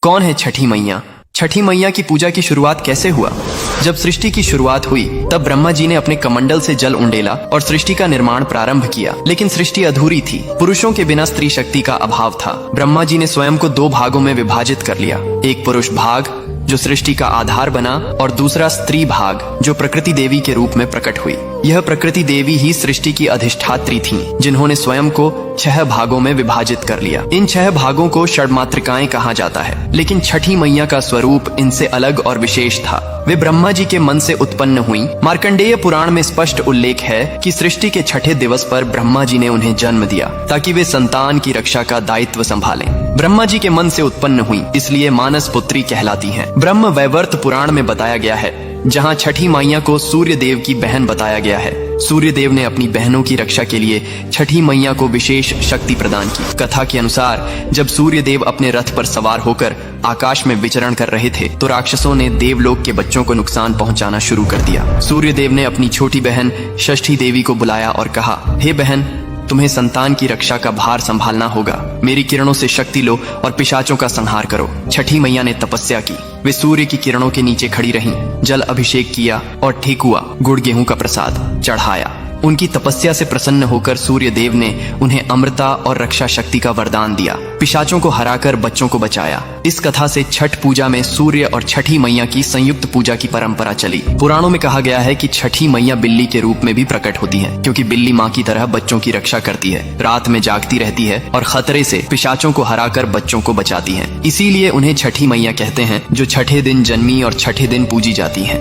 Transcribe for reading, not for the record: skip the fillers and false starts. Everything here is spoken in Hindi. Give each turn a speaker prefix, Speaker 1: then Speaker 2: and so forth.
Speaker 1: कौन है छठी मैया? छठी मैया की पूजा की शुरुआत कैसे हुआ? जब सृष्टि की शुरुआत हुई तब ब्रह्मा जी ने अपने कमंडल से जल उंडेला और सृष्टि का निर्माण प्रारंभ किया, लेकिन सृष्टि अधूरी थी। पुरुषों के बिना स्त्री शक्ति का अभाव था। ब्रह्मा जी ने स्वयं को दो भागों में विभाजित कर लिया, एक पुरुष भाग जो सृष्टि का आधार बना और दूसरा स्त्री भाग जो प्रकृति देवी के रूप में प्रकट हुई। यह प्रकृति देवी ही सृष्टि की अधिष्ठात्री थीं, जिन्होंने स्वयं को 6 भागों में विभाजित कर लिया। इन 6 भागों को षड्मातृकाएं कहा जाता है, लेकिन छठी मैया का स्वरूप इनसे अलग और विशेष था। वे ब्रह्मा जी के मन से उत्पन्न हुई। मार्कंडेय पुराण में स्पष्ट उल्लेख है कि सृष्टि के छठे दिवस पर ब्रह्मा जी ने उन्हें जन्म दिया ताकि वे संतान की रक्षा का दायित्व संभालें। ब्रह्मा जी के मन से उत्पन्न हुई, इसलिए मानस पुत्री कहलाती हैं। ब्रह्म वैवर्त पुराण में बताया गया है, जहाँ छठी मैया को सूर्य देव की बहन बताया गया है। सूर्य देव ने अपनी बहनों की रक्षा के लिए छठी मैया को विशेष शक्ति प्रदान की। कथा के अनुसार जब सूर्य देव अपने रथ पर सवार होकर आकाश में विचरण कर रहे थे तो राक्षसों ने देवलोक के बच्चों को नुकसान पहुंचाना शुरू कर दिया। सूर्य देव ने अपनी छोटी बहन षष्ठी देवी को बुलाया और कहा, हे बहन, तुम्हें संतान की रक्षा का भार संभालना होगा। मेरी किरणों से शक्ति लो और पिशाचों का संहार करो। छठी मैया ने तपस्या की। वे सूर्य की किरणों के नीचे खड़ी रहीं, जल अभिषेक किया और ठेकुआ गुड़ गेहूं का प्रसाद चढ़ाया। उनकी तपस्या से प्रसन्न होकर सूर्य देव ने उन्हें अमृता और रक्षा शक्ति का वरदान दिया। पिशाचों को हराकर बच्चों को बचाया। इस कथा से छठ पूजा में सूर्य और छठी मैया की संयुक्त पूजा की परंपरा चली। पुराणों में कहा गया है कि छठी मैया बिल्ली के रूप में भी प्रकट होती है, क्योंकि बिल्ली माँ की तरह बच्चों की रक्षा करती है, रात में जागती रहती है और खतरे से पिशाचों को हराकर बच्चों को बचाती है। इसीलिए उन्हें छठी मैया कहते हैं, जो छठे दिन जन्मी और छठे दिन पूजी जाती है।